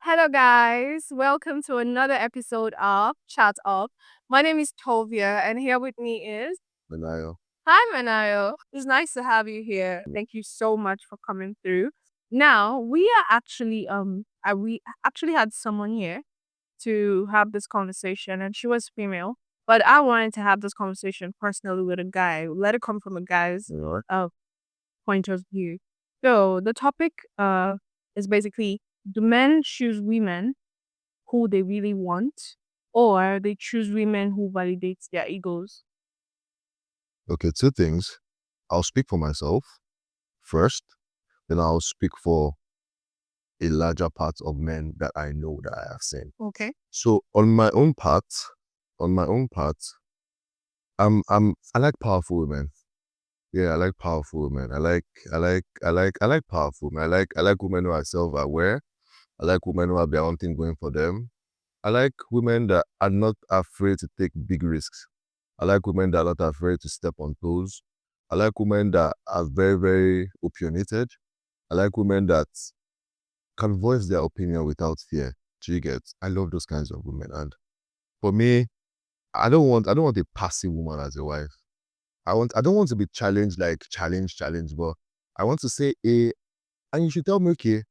Hello, guys. Welcome to another episode of Chat Up. My name is Tovia, and here with me is Menayo. Hi, Manayo. It's nice to have you here. Thank you so much for coming through. Now we actually had someone here to have this conversation, and she was female. But I wanted to have this conversation personally with a guy. Let it come from a guy's You know, uh, point of view. So the topic is basically, do men choose women who they really want, or they choose women who validates their egos? okay, two things. I'll speak for myself first, then I'll speak for a larger part of men that I know that I have seen. Okay. So on my own part, I like powerful women. Yeah, I like powerful women. I like powerful women. I like women who are self-aware. I like women who have their own thing going for them. I like women that are not afraid to take big risks. I like women that are not afraid to step on toes. I like women that are very, very opinionated. I like women that can voice their opinion without fear. Do you get? I love those kinds of women. And for me, I don't want a passive woman as a wife. I don't want to be challenged, like challenge, but I want to say A, and you should tell me, okay,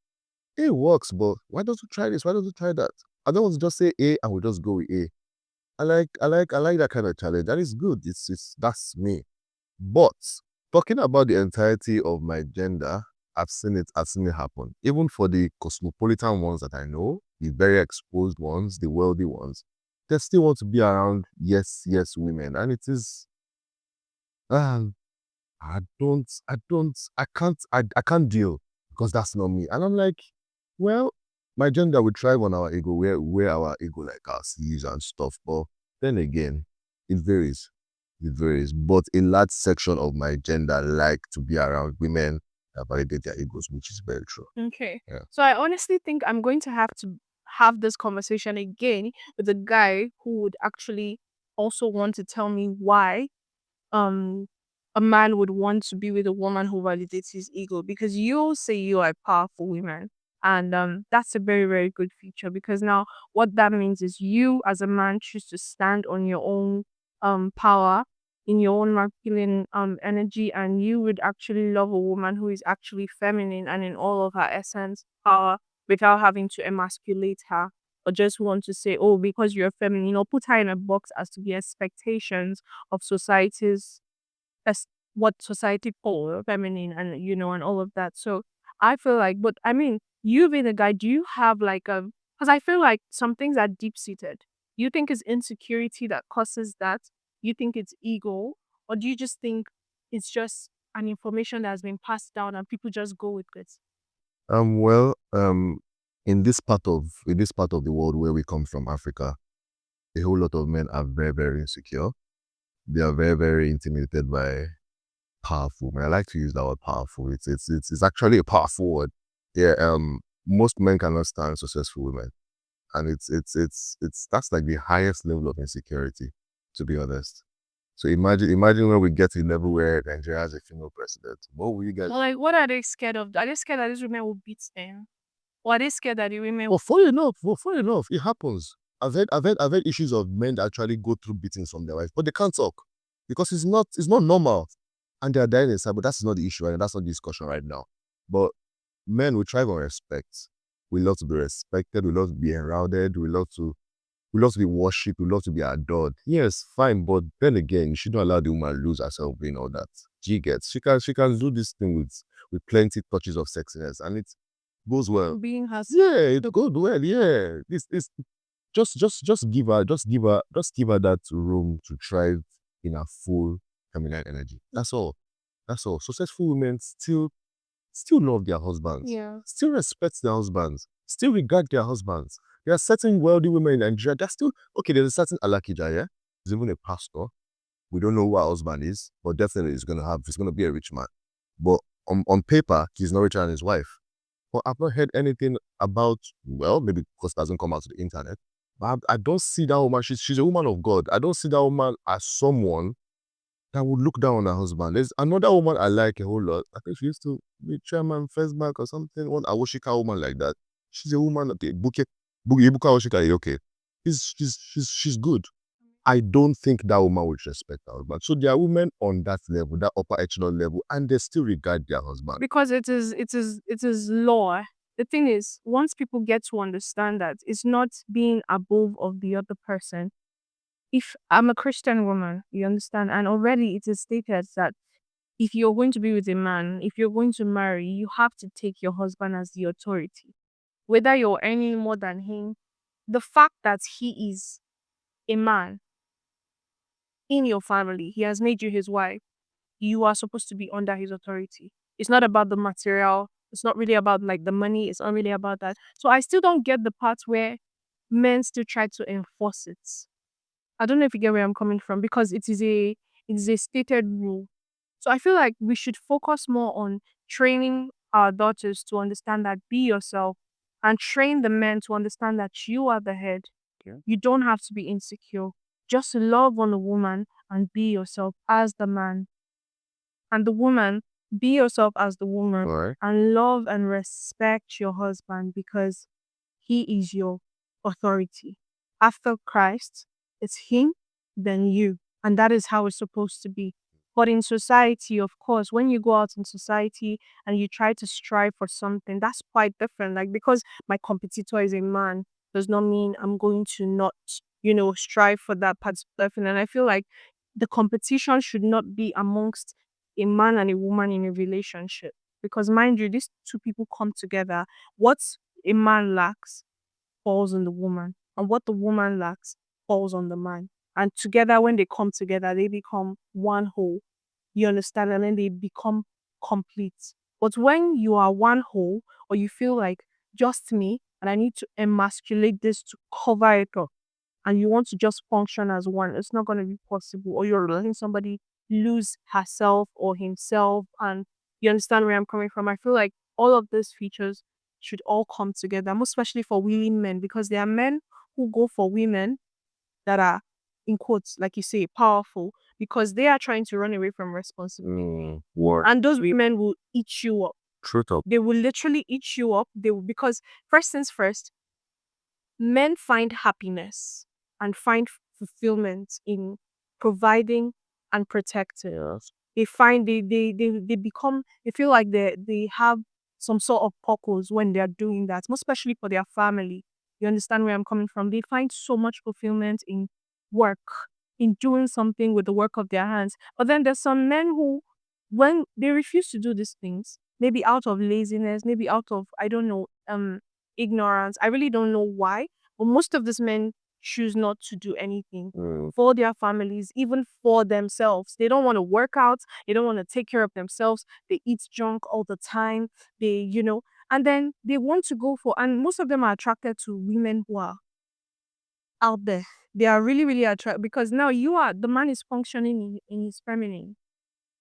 A works, but why don't you try this? Why don't you try that? I don't want to just say A and we just go with A. I like that kind of challenge. That is good. That's me. But talking about the entirety of my gender, I've seen it happen. Even for the cosmopolitan ones that I know, the very exposed ones, the wealthy ones, they still want to be around yes women. And it is um, I can't deal because that's not me. And I'm like, well, my gender will thrive on our ego, where our ego like our sleeves and stuff. But then again, it varies. It varies. But a large section of my gender like to be around women that validate their egos, which is very true. Okay. Yeah. So I honestly think I'm going to have this conversation again with a guy who would actually also want to tell me why um a man would want to be with a woman who validates his ego, because you say you are a powerful woman, and that's a very, very good feature, because now what that means is you as a man choose to stand on your own power, in your own masculine energy, and you would actually love a woman who is actually feminine and in all of her essence power, without having to emasculate her, or just want to say, oh, because you're feminine, or put her in a box as to the expectations of society's, as what society call feminine, and and all of that. So I feel like, but I mean, you being a guy, do you have like a, because I feel like some things are deep seated. You think it's insecurity that causes that? You think it's ego? Or do you just think it's just an information that has been passed down and people just go with it? Well, in this part of the world where we come from, Africa, a whole lot of men are very, very insecure. They are very, very intimidated by powerful. Man, I like to use that word powerful. It's actually a powerful word. Yeah. Most men cannot stand successful women, and it's that's like the highest level of insecurity, to be honest. So imagine when we get to a level where Nigeria has a female president. What will you guys? Or like, what are they scared of? Are they scared that these women will beat them? Or are they scared that the women Well, funny enough, it happens. I've had issues of men that actually go through beatings from their wife, but they can't talk because it's not normal, and they are dying inside. But that's not the issue right now. That's not the discussion right now. But men, we thrive on respect. We love to be respected. We love to be heralded. We love to be worshipped. We love to be adored. Yes, fine, but then again, you shouldn't allow the woman lose herself in all that. She gets she can do this thing with plenty touches of sexiness, and it goes well. being has Yeah, it goes well. Yeah, this just give her that room to thrive in her full feminine energy. That's all. That's all. Successful women still love their husbands, yeah. still respect their husbands, still regard their husbands. There are certain wealthy women in Nigeria. They're still okay. There's a certain Alakija, yeah. He's even a pastor. We don't know who her husband is, but definitely he's gonna be a rich man. But on paper, he's not richer than his wife. But I've not heard anything about, well, maybe because it doesn't come out to the internet. But I don't see that woman. She's a woman of God. I don't see that woman as someone that would look down on her husband. There's another woman I like a whole lot. I think she used to be chairman First Bank or something. One Awoshika woman like that. she's a woman. Okay, Ibuka Oshika, okay, she's good. I don't think that woman would respect her husband. So there are women on that level, that upper echelon level, and they still regard their husband. Because it is law. The thing is, once people get to understand that it's not being above of the other person. If I'm a Christian woman, you understand, and already it is stated that if you're going to be with a man, if you're going to marry, you have to take your husband as the authority. Whether you're earning more than him, the fact that he is a man in your family, he has made you his wife, you are supposed to be under his authority. It's not about the material. It's not really about like the money. It's not really about that. So I still don't get the parts where men still try to enforce it. I don't know if you get where I'm coming from because it is a stated rule. So I feel like we should focus more on training our daughters to understand that be yourself and train the men to understand that you are the head. Yeah. You don't have to be insecure. Just love on a woman and be yourself as the man. And the woman, be yourself as the woman Alright. and love and respect your husband because he is your authority. After Christ, it's him, then you. And that is how it's supposed to be. But in society, of course, when you go out in society and you try to strive for something, that's quite different. Like, because my competitor is a man does not mean I'm going to not, strive for that particular thing. And I feel like the competition should not be amongst a man and a woman in a relationship. Because mind you, these two people come together. What a man lacks falls on the woman, and what the woman lacks falls on the man. And together, when they come together, they become one whole. You understand? And then they become complete. But when you are one whole, or you feel like just me, and I need to emasculate this to cover it up, and you want to just function as one, it's not going to be possible. Or you're letting somebody lose herself or himself. And you understand where I'm coming from. I feel like all of these features should all come together, most especially for willing men, because there are men who go for women that are, in quotes, like you say, powerful, because they are trying to run away from responsibility. What? And those women will eat you up. Truth up. They will literally eat you up. They will, because first things first, men find happiness and find fulfillment in providing and protecting. Yes. They find they become they feel like they have some sort of purpose when they are doing that, most especially for their family. You understand where I'm coming from? They find so much fulfillment in work, in doing something with the work of their hands. But then there's some men who, when they refuse to do these things, maybe out of laziness, maybe out of, I don't know, ignorance. I really don't know why, but most of these men choose not to do anything for their families, even for themselves. They don't want to work out. They don't want to take care of themselves. They eat junk all the time. And then they want to go for, and most of them are attracted to women who are out there. They are really, really attracted because now the man is functioning in his feminine.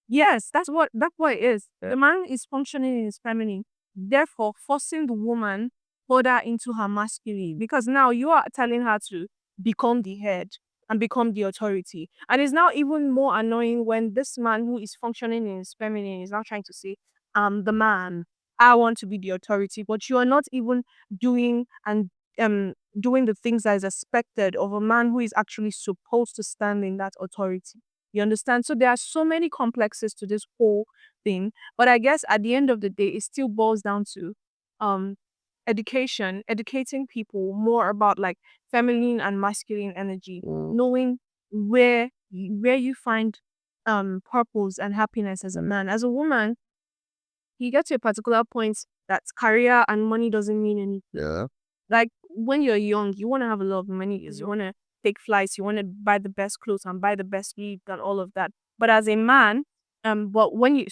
Yes, that's what it is. The man is functioning in his feminine, therefore forcing the woman further into her masculine. Because now you are telling her to become the head and become the authority. And it's now even more annoying when this man who is functioning in his feminine is now trying to say, I'm the man. I want to be the authority. But you are not even doing and doing the things that is expected of a man who is actually supposed to stand in that authority. You understand? So there are so many complexes to this whole thing. But I guess at the end of the day, it still boils down to um education, educating people more about like feminine and masculine energy, knowing where you find purpose and happiness as a man. As a woman, you get to a particular point that career and money doesn't mean anything. Yeah. Like when you're young, you want to have a lot of money, you want to take flights, you want to buy the best clothes and buy the best gift and all of that. But as a man, but when you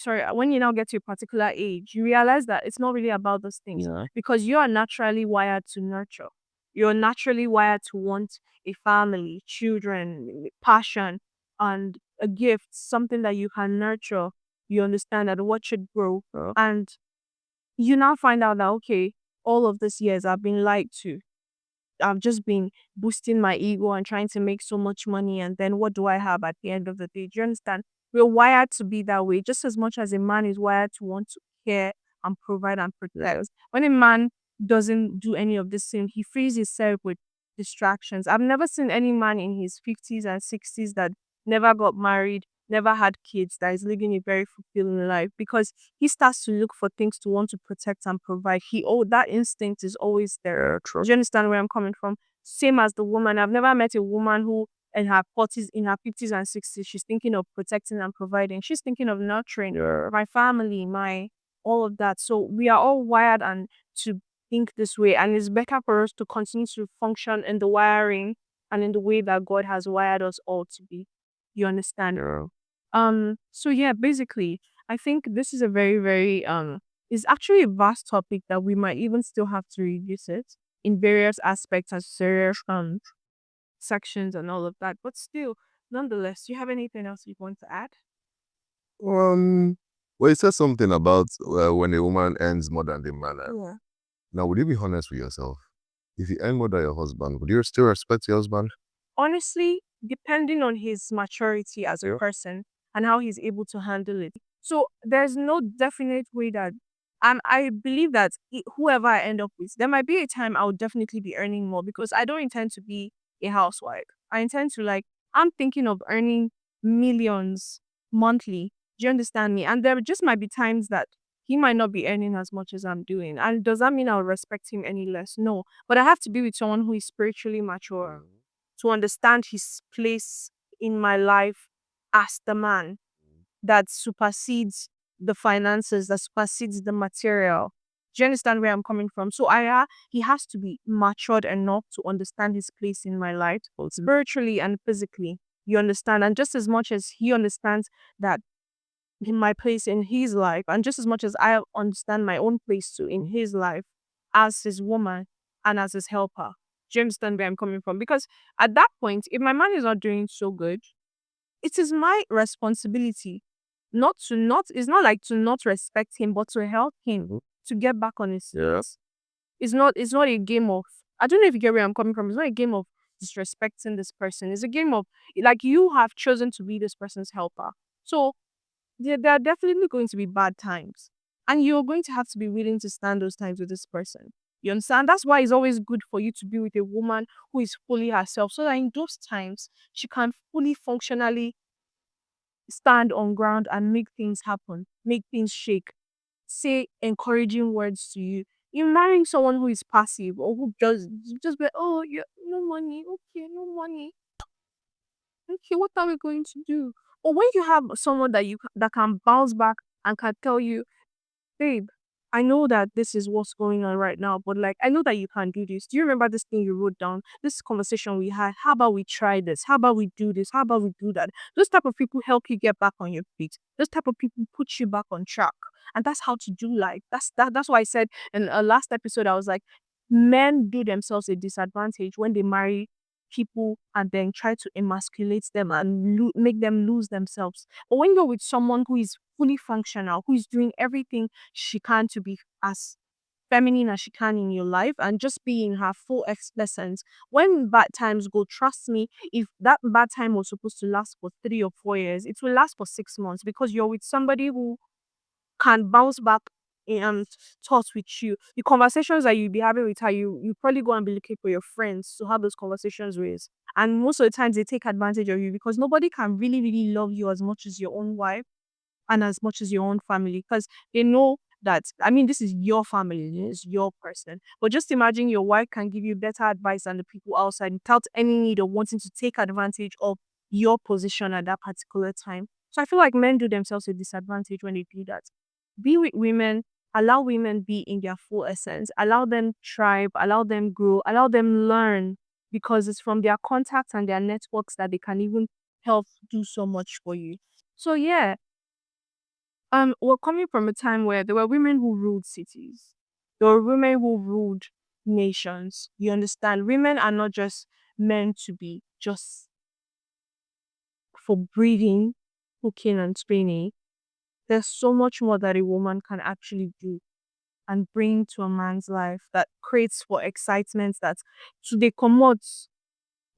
now get to a particular age, you realize that it's not really about those things Yeah. because you are naturally wired to nurture. You're naturally wired to want a family, children, passion, and a gift, something that you can nurture. You understand that what should grow, and you now find out that okay, all of these years I've been lied to. I've just been boosting my ego and trying to make so much money. And then what do I have at the end of the day? Do you understand? We're wired to be that way, just as much as a man is wired to want to care and provide and protect. When a man doesn't do any of this thing. He frees himself with distractions. I've never seen any man in his 50s and 60s that never got married, never had kids, that is living a very fulfilling life because he starts to look for things to want to protect and provide. That instinct is always there. True. Do you understand where I'm coming from? Same as the woman. I've never met a woman who in her 50s and 60s, she's thinking of protecting and providing. She's thinking of nurturing Yeah. my family, my all of that. So we are all wired and to think this way. And it's better for us to continue to function in the wiring and in the way that God has wired us all to be. You understand? Yeah. So yeah, basically, I think this is a very, very it's actually a vast topic that we might even still have to reduce it in various aspects and various sections and all of that. But still, nonetheless, do you have anything else you want to add? Um. Well, you said something about when a woman earns more than the man. Yeah. Now, would you be honest with yourself? If you earn more than your husband, would you still respect your husband? Honestly, depending on his maturity as a Yeah. person and how he's able to handle it. So there's no definite way that I believe that whoever I end up with, there might be a time I would definitely be earning more because I don't intend to be a housewife. I intend to I'm thinking of earning millions monthly. Do you understand me? And there just might be times that he might not be earning as much as I'm doing. And does that mean I'll respect him any less? No. But I have to be with someone who is spiritually mature Mhm. to understand his place in my life as the man that supersedes the finances, that supersedes the material. Do you understand where I'm coming from? So he has to be matured enough to understand his place in my life, both spiritually and physically. You understand? And just as much as he understands that in my place in his life, and just as much as I understand my own place too in his life as his woman and as his helper. Do you understand where I'm coming from? Because at that point, if my man is not doing so good, it is my responsibility not it's not like to not respect him, but to help him Mhm. to get back on his Yeah. feet. It's not a game of I don't know if you get where I'm coming from. It's not a game of disrespecting this person. It's a game of like you have chosen to be this person's helper. So there are definitely going to be bad times. And you're going to have to be willing to stand those times with this person. You understand? That's why it's always good for you to be with a woman who is fully herself so that in those times she can fully functionally stand on ground and make things happen, make things shake, say encouraging words to you. In marrying someone who is passive or who just be, oh, yeah, no money, okay, no money, okay, what are we going to do? Or when you have someone that can bounce back and can tell you, babe, I know that this is what's going on right now, but like, I know that you can do this. Do you remember this thing you wrote down? This conversation we had? How about we try this? How about we do this? How about we do that? Those type of people help you get back on your feet. Those type of people put you back on track. And that's how to do life. That's why I said in a last episode, I was like, men do themselves a disadvantage when they marry people and then try to emasculate them and make them lose themselves. But when you're with someone who is fully functional, who is doing everything she can to be as feminine as she can in your life and just be in her full essence. When bad times go, trust me, if that bad time was supposed to last for 3 or 4 years, it will last for 6 months because you're with somebody who can bounce back and thoughts with you. The conversations that you'll be having with her, you probably go and be looking for your friends to have those conversations with. And most of the times they take advantage of you because nobody can really, really love you as much as your own wife and as much as your own family because they know that I mean this is your family, it's your person. But just imagine your wife can give you better advice than the people outside without any need of wanting to take advantage of your position at that particular time. So I feel like men do themselves a disadvantage when they do that. Be with women, allow women be in their full essence, allow them thrive, allow them grow, allow them learn because it's from their contacts and their networks that they can even help do so much for you. So yeah, we're coming from a time where there were women who ruled cities. There were women who ruled nations. You understand? Women are not just meant to be just for breeding, cooking, and training. There's so much more that a woman can actually do and bring to a man's life that creates for excitement that to they commode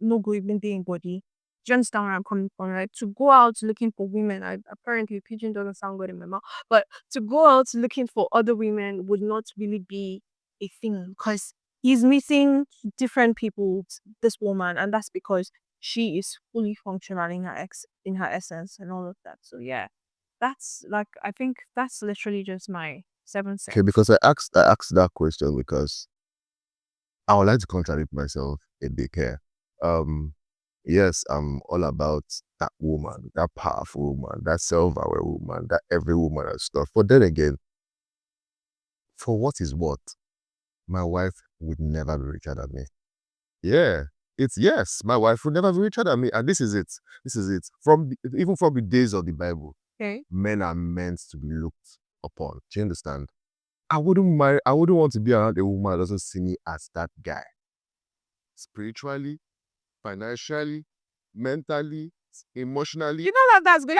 no go even dey in body. Do you understand where I'm coming from, right? To go out looking for women, apparently pigeon doesn't sound good in my mouth, but to go out looking for other women would not really be. a thing because he's meeting different people with this woman, and that's because she is fully functional in her essence and all of that. So yeah, that's like I think that's literally just my seven Okay, cents. because I asked that question because I would like to contradict myself a bit here. Um, yes, I'm all about that woman, that powerful woman, that self-aware woman, that every woman and stuff. But then again, for what is what, my wife would never be richer than me. Yeah, it's yes, my wife would never be richer than me, and this is it. This is it. Even from the days of the Bible, Okay. men are meant to be looked upon. Do you understand? I wouldn't marry. I wouldn't want to be around a woman that doesn't see me as that guy, spiritually, financially, mentally, emotionally. You know that that's good.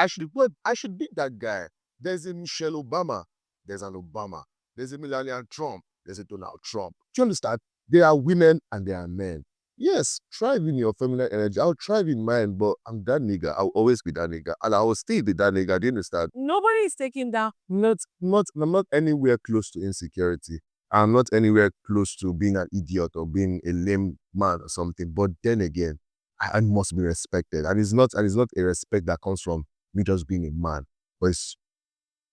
I should be that guy. There's a Michelle Obama. There's an Obama. There's a Melania Trump. There's a Donald Trump. Do you understand? There are women and there are men. Yes, thrive in your feminine energy. I'll thrive in mine, but I'm that nigga. I'll always be that nigga. And I will still be that nigga. Do you understand? Nobody is taking that. I'm not anywhere close to insecurity. I'm not anywhere close to being an idiot or being a lame man or something. But then again, I must be respected. And it's not a respect that comes from me just being a man. But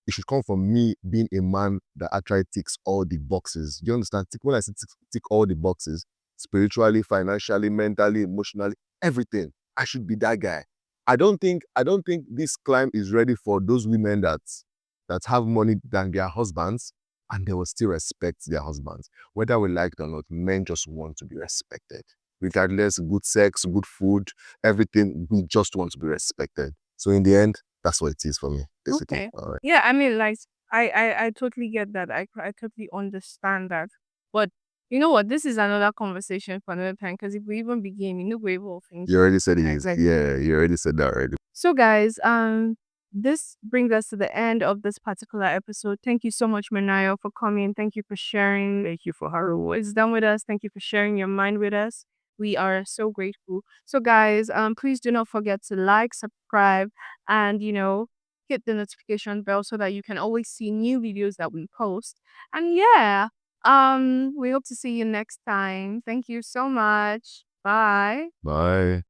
it should come from me being a man that actually ticks all the boxes. Do you understand? When I say tick all the boxes, spiritually, financially, mentally, emotionally, everything. I should be that guy. I don't think this climb is ready for those women that have money than their husbands and they will still respect their husbands. Whether we like it or not, men just want to be respected. Regardless, good sex, good food, everything, we just want to be respected. So in the end, that's what it is for me, basically. Okay. All right. Yeah, I mean, like, I totally get that. I totally understand that. But you know what? This is another conversation for another time. Because if we even begin, we will finish You it. already said it is. Exactly. Yeah, you already said that already. So, guys, this brings us to the end of this particular episode. Thank you so much, Menayo, for coming. Thank you for sharing. Thank you for her wisdom with us. Thank you for sharing your mind with us. We are so grateful. So, guys, please do not forget to like, subscribe, and hit the notification bell so that you can always see new videos that we post. And yeah, we hope to see you next time. Thank you so much. Bye. Bye.